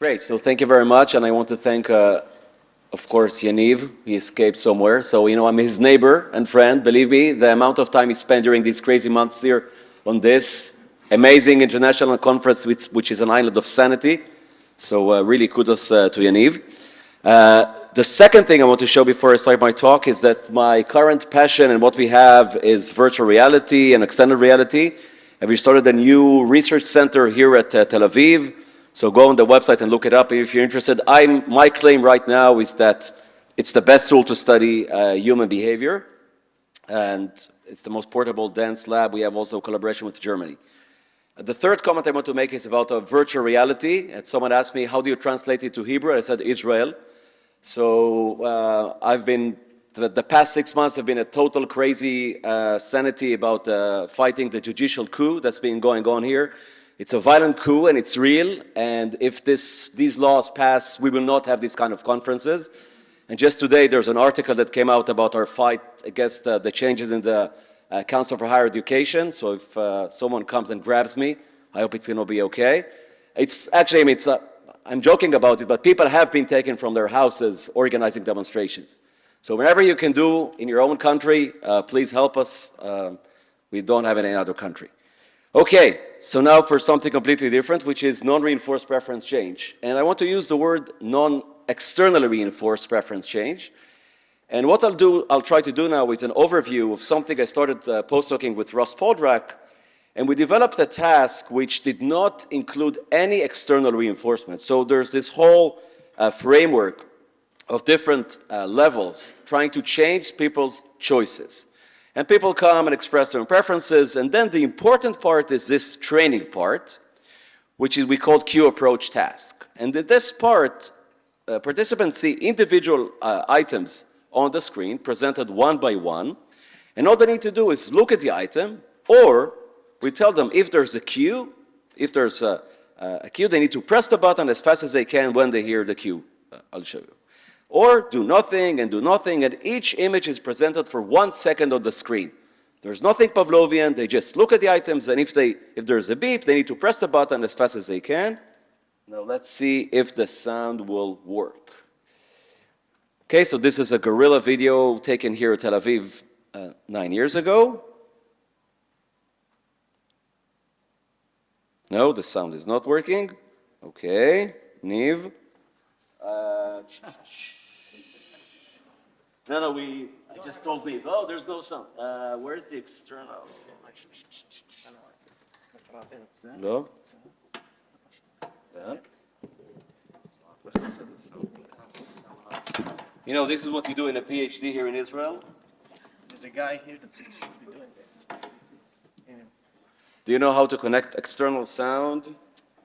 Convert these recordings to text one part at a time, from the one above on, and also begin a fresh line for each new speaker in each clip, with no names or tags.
Great, so thank you very much, and I want to thank, of course, Yaniv. He escaped somewhere, so I'm his neighbor and friend. Believe me, the amount of time he spent during these crazy months here on this amazing international conference, which is an island of sanity. So really kudos to Yaniv. The second thing I want to show before I start my talk is that my current passion and what we have is virtual reality and extended reality. And we started a new research center here at Tel Aviv. So go on the website and look it up if you're interested. My claim right now is that it's the best tool to study human behavior. And it's the most portable, dense lab. We have also a collaboration with Germany. The third comment I want to make is about virtual reality. And someone asked me, how do you translate it to Hebrew? I said Israel. So the past 6 months have been a total crazy sanity about fighting the judicial coup that's been going on here. It's a violent coup and it's real. And if these laws pass, we will not have these kind of conferences. And just today, there's an article that came out about our fight against the changes in the Council for Higher Education. So if someone comes and grabs me, I hope it's going to be okay. It's actually, I'm joking about it, but people have been taken from their houses organizing demonstrations. So whenever you can do in your own country, please help us. We don't have it in any other country. Okay, so now for something completely different, which is non-reinforced preference change. And I want to use the word non-externally reinforced preference change. And what I'll try to do now is an overview of something I started postdocing with Ross Poldrak. And we developed a task which did not include any external reinforcement. So there's this whole framework of different levels trying to change people's choices. And people come and express their own preferences. And then the important part is this training part, which we call Q approach task. And in this part, participants see individual items on the screen presented one by one. And all they need to do is look at the item, or we tell them if there's a cue, they need to press the button as fast as they can when they hear the cue. I'll show you. Or do nothing, and each image is presented for 1 second on the screen. There's nothing Pavlovian, they just look at the items, and if there's a beep, they need to press the button as fast as they can. Now let's see if the sound will work. Okay, so this is a guerrilla video taken here at Tel Aviv 9 years ago. No, the sound is not working. Okay, Niv. I just told Niv, oh, there's no sound. Where's the external? No? Yeah. This is what you do in a PhD here in Israel.
There's a guy here that should be doing this.
Do you know how to connect external sound?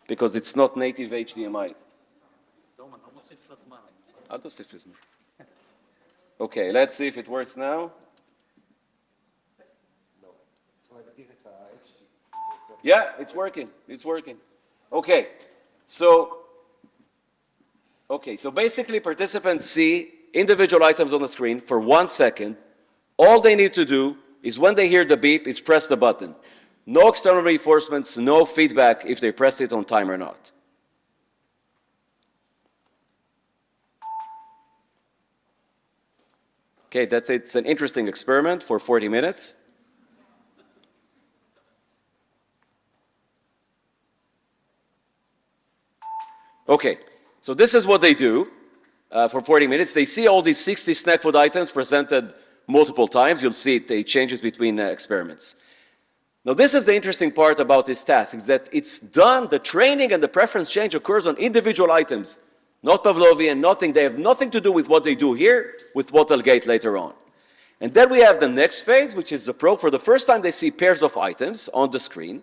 Because it's not native HDMI. Okay, let's see if it works now. Yeah, it's working. It's working. Okay, so basically participants see individual items on the screen for 1 second. All they need to do is when they hear the beep is press the button. No external reinforcements, no feedback if they press it on time or not. Okay, that's it. It's an interesting experiment for 40 minutes. Okay, so this is what they do for 40 minutes. They see all these 60 snack food items presented multiple times. You'll see it changes between experiments. Now, this is the interesting part about this task, is that it's done, the training and the preference change occurs on individual items, not Pavlovian, nothing. They have nothing to do with what they do here, with what they'll get later on. And then we have the next phase, which is the probe. For the first time, they see pairs of items on the screen,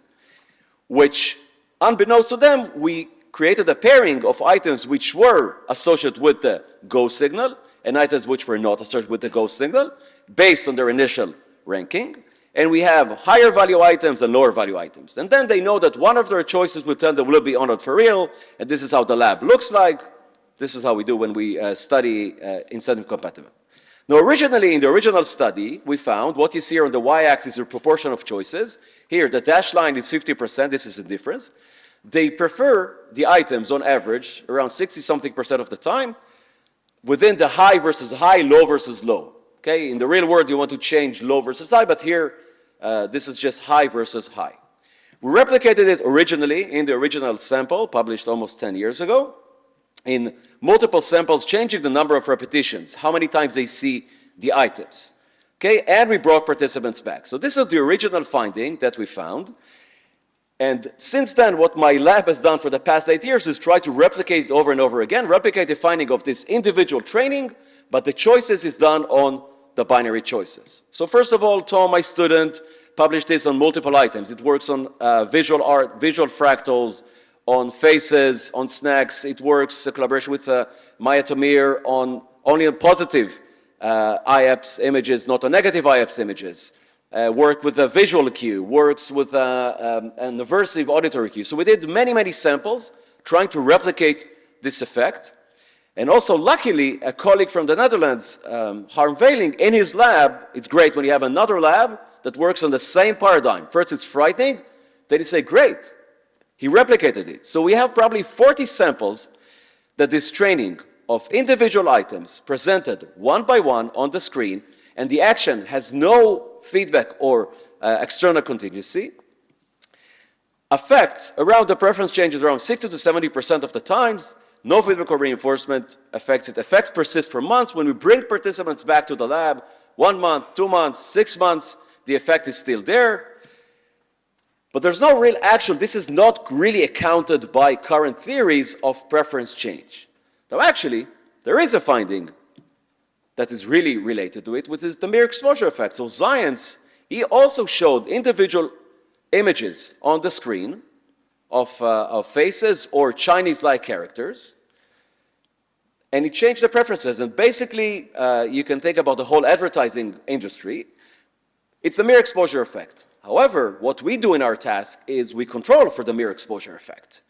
which, unbeknownst to them, we created a pairing of items which were associated with the go signal and items which were not associated with the go signal, based on their initial ranking. And we have higher value items and lower value items. And then they know that one of their choices will tell them will be honored for real, and this is how the lab looks like. This is how we do when we study incentive compatible. Now, originally, in the original study, we found what you see here on the y-axis is the proportion of choices. Here, the dashed line is 50%. This is the difference. they prefer the items on average around 60-something% of the time within the high versus high, low versus low. Okay, in the real world, you want to change low versus high, but here, this is just high versus high. We replicated it originally in the original sample, published almost 10 years ago, in multiple samples, changing the number of repetitions, how many times they see the items. Okay, and we brought participants back. So this is the original finding that we found. And since then, what my lab has done for the past 8 years is try to replicate it over and over again, replicate the finding of this individual training, but the choices is done on the binary choices. So first of all, Tom, my student, published this on multiple items. It works on visual art, visual fractals, on faces, on snacks. It works in collaboration with Maya Tamir on only on positive IAPS images, not on negative IAPS images. Worked with a visual cue, works with an aversive auditory cue. So we did many, many samples trying to replicate this effect. And also, luckily, a colleague from the Netherlands, Harm Veiling, in his lab, it's great when you have another lab that works on the same paradigm. First, it's frightening, then you say, great, he replicated it. So we have probably 40 samples that this training of individual items presented one by one on the screen, and the action has no feedback or external contingency, affects around the preference changes around 60 to 70% of the times, no feedback or reinforcement affects it. Effects persist for months. When we bring participants back to the lab, 1 month, 2 months, 6 months, the effect is still there. But there's no real action. This is not really accounted by current theories of preference change. Now actually, there is a finding that is really related to it, which is the mere exposure effect. So Zions, he also showed individual images on the screen of faces or Chinese-like characters, and he changed the preferences. And basically, you can think about the whole advertising industry. It's the mere exposure effect. However, what we do in our task is we control for the mere exposure effect.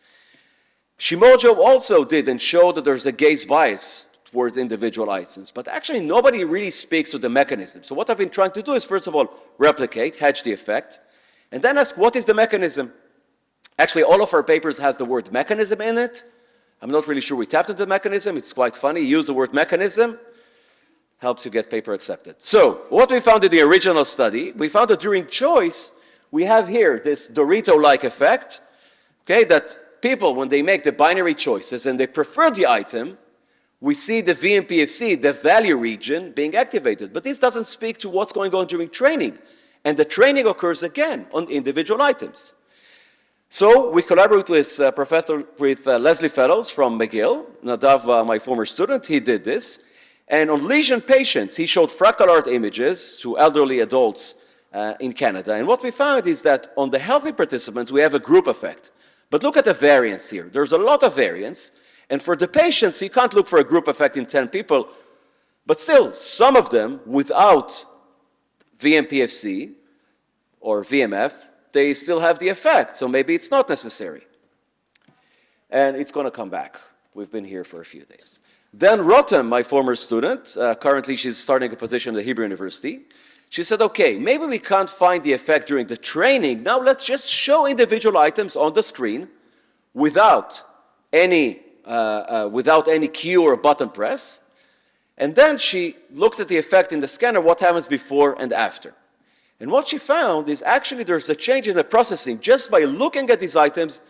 Shimojo also did and showed that there's a gaze bias towards individual items, but actually nobody really speaks to the mechanism. So what I've been trying to do is, first of all, replicate, hedge the effect, and then ask, what is the mechanism? Actually, all of our papers has the word mechanism in it. I'm not really sure we tapped into the mechanism. It's quite funny. Use the word mechanism. Helps you get paper accepted. So what we found in the original study, we found that during choice, we have here this Dorito-like effect, okay, that people, when they make the binary choices and they prefer the item, we see the VMPFC, the value region, being activated. But this doesn't speak to what's going on during training. And the training occurs again on individual items. So we collaborate with Leslie Fellows from McGill. Nadav, my former student, he did this. And on lesion patients, he showed fractal art images to elderly adults in Canada. And what we found is that on the healthy participants, we have a group effect. But look at the variance here. There's a lot of variance. And for the patients, you can't look for a group effect in 10 people. But still, some of them, without VMPFC or VMF, they still have the effect, so maybe it's not necessary. And it's going to come back. We've been here for a few days. Then Rotem, my former student, currently she's starting a position at the Hebrew University, she said, okay, maybe we can't find the effect during the training. Now let's just show individual items on the screen without any cue or button press. And then she looked at the effect in the scanner, what happens before and after. And what she found is actually there's a change in the processing just by looking at these items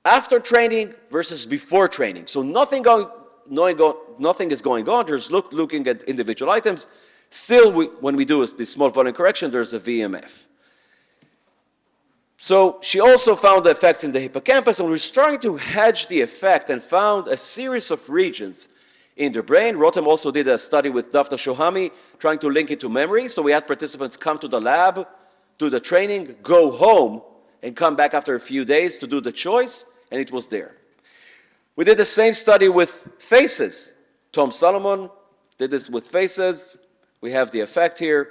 after training versus before training. So nothing is going on, just looking at individual items. Still, when we do this small volume correction, there's a VMF. So she also found the effects in the hippocampus, and we're starting to hedge the effect and found a series of regions in the brain. Rotem also did a study with Daphna Shohami, trying to link it to memory. So we had participants come to the lab, do the training, go home, and come back after a few days to do the choice, and it was there. We did the same study with faces. Tom Solomon did this with faces. We have the effect here.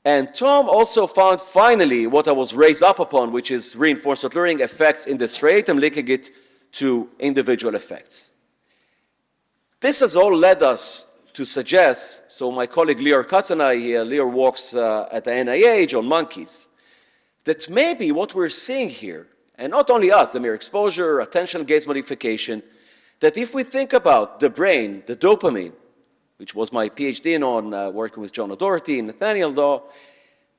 And Tom also found, finally, what I was raised up upon, which is reinforcement learning effects in the striatum, linking it to individual effects. This has all led us to suggest, so my colleague Lior Katz and I, Lior works at the NIH on monkeys, that maybe what we're seeing here, and not only us, the mere exposure, attention, gaze modification, that if we think about the brain, the dopamine, which was my PhD on working with John O'Doherty and Nathaniel Daw,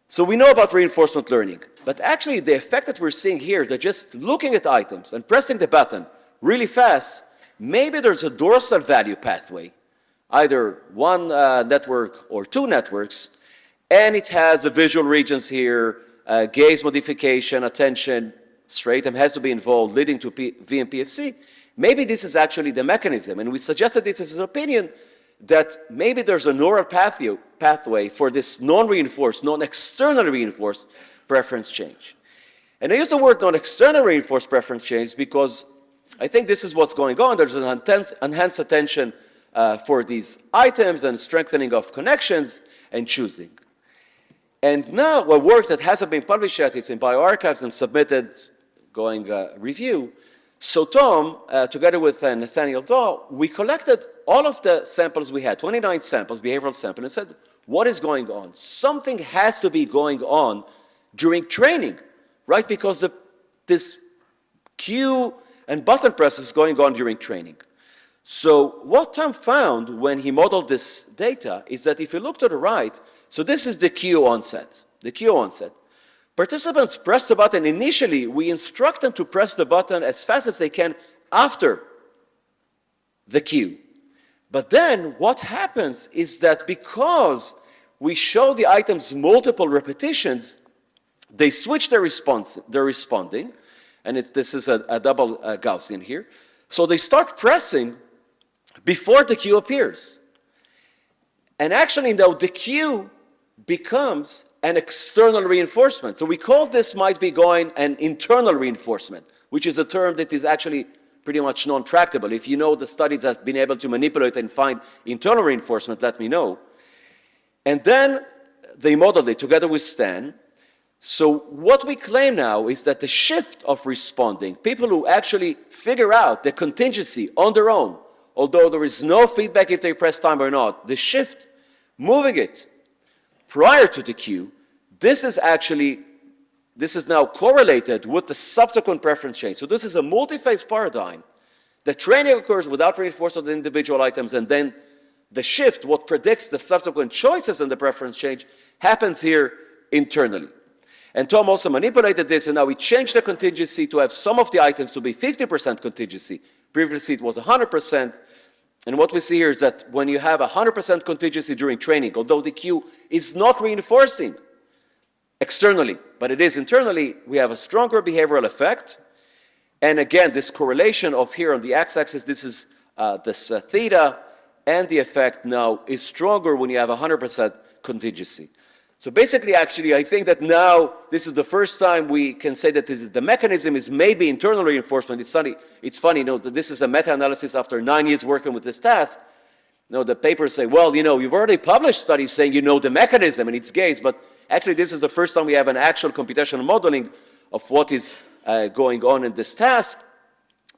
so we know about reinforcement learning. But actually, the effect that we're seeing here, that just looking at items and pressing the button really fast, maybe there's a dorsal value pathway, either one network or two networks, and it has the visual regions here, gaze modification, attention, straight M has to be involved, leading to VMPFC. Maybe this is actually the mechanism, and we suggested this as an opinion that maybe there's a neural pathway for this non-reinforced, non-externally reinforced preference change. And I use the word non-externally reinforced preference change because I think this is what's going on. There's an enhanced attention for these items and strengthening of connections and choosing. And now a work that hasn't been published yet, it's in bioarchives and submitted, going review. So Tom, together with Nathaniel Daw, we collected all of the samples we had, 29 samples, behavioral samples, and said, what is going on? Something has to be going on during training, right? Because this cue and button press is going on during training. So what Tom found when he modeled this data is that if you look to the right, so this is the cue onset, Participants press the button initially. We instruct them to press the button as fast as they can after the cue. But then what happens is that because we show the items multiple repetitions, they switch their response, they're responding, and this is a double Gaussian here. So they start pressing before the cue appears. And actually, though, the cue becomes an external reinforcement. So we call this might be going an internal reinforcement, which is a term that is actually pretty much non-tractable. If you know the studies that have been able to manipulate and find internal reinforcement, let me know. And then they modeled it together with Stan. So what we claim now is that the shift of responding, people who actually figure out the contingency on their own, although there is no feedback if they press time or not, the shift, moving it prior to the cue, this is now correlated with the subsequent preference change. So this is a multi-phase paradigm. The training occurs without reinforcement of the individual items, and then the shift, what predicts the subsequent choices in the preference change, happens here internally. And Tom also manipulated this, and now we changed the contingency to have some of the items to be 50% contingency. Previously it was 100%. And what we see here is that when you have 100% contingency during training, although the cue is not reinforcing externally, but it is internally, we have a stronger behavioral effect. And again, this correlation of here on the x-axis, this is this theta, and the effect now is stronger when you have 100% contingency. So basically, actually, I think that now this is the first time we can say that the mechanism is maybe internal reinforcement. It's funny, you know, that this is a meta-analysis after 9 years working with this task. You know, the papers say, well, you know, you've already published studies saying you know the mechanism and it's gaze, but actually this is the first time we have an actual computational modeling of what is going on in this task.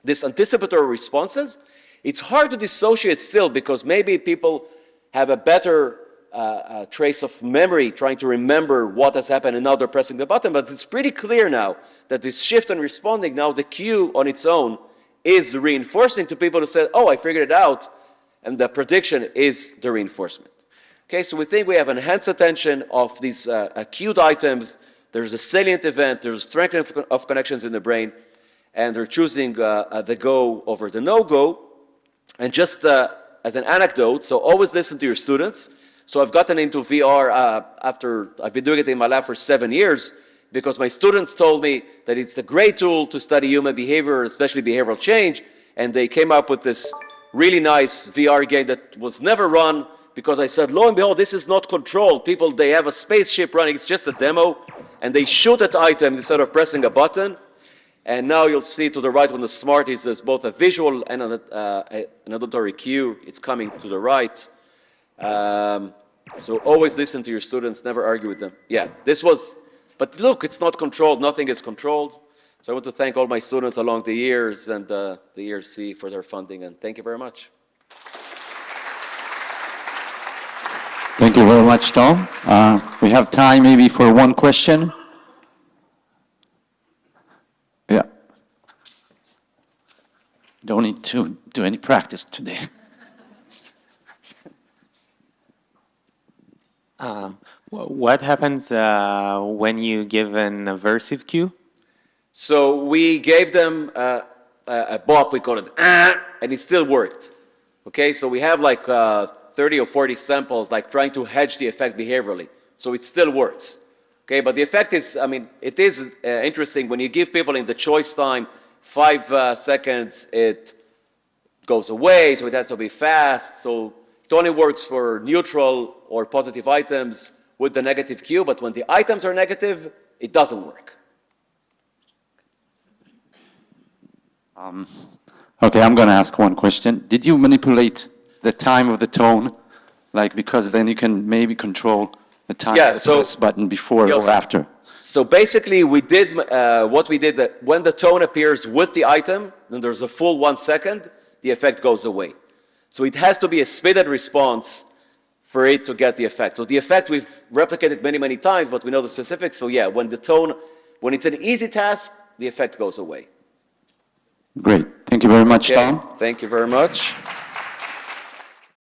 This anticipatory responses, it's hard to dissociate still because maybe people have a better trace of memory, trying to remember what has happened, and now they're pressing the button. But it's pretty clear now that this shift in responding, now the cue on its own is reinforcing to people who said, oh, I figured it out, and the prediction is the reinforcement. Okay, so we think we have enhanced attention of these cued items. There's a salient event, there's strengthening of connections in the brain, and they're choosing the go over the no-go. And just as an anecdote, so always listen to your students. So I've gotten into VR after I've been doing it in my lab for 7 years because my students told me that it's a great tool to study human behavior, especially behavioral change, and they came up with this really nice VR game that was never run because I said, lo and behold, this is not controlled. People, they have a spaceship running, it's just a demo, and they shoot at items instead of pressing a button. And now you'll see to the right when the smart is there's both a visual and an auditory cue. It's coming to the right. So always listen to your students, never argue with them. Yeah, this was, but look, it's not controlled, nothing is controlled. So I want to thank all my students along the years and the ERC for their funding, and thank you very much.
Thank you very much, Tom. We have time maybe for one question. Yeah. don't need to do any practice today.
What happens when you give an aversive cue?
So we gave them a bop, we call it, and it still worked. Okay, so we have like 30 or 40 samples, like trying to hedge the effect behaviorally. So it still works. Okay, but the effect is, I mean, it is interesting when you give people in the choice time 5 seconds, it goes away, so it has to be fast. So it only works for neutral or positive items with the negative cue, but when the items are negative, it doesn't work.
Okay, I'm going to ask one question. Did you manipulate the time of the tone? Like, because then you can maybe control the time of the press button before or after.
So basically, we did what we did, that when the tone appears with the item, then there's a full 1 second, the effect goes away. So it has to be a speeded response for it to get the effect. So the effect we've replicated many, many times, but we know the specifics. So yeah, when the tone, when it's an easy task, the effect goes away.
Great. Thank you very much, Tom.
Thank you very much.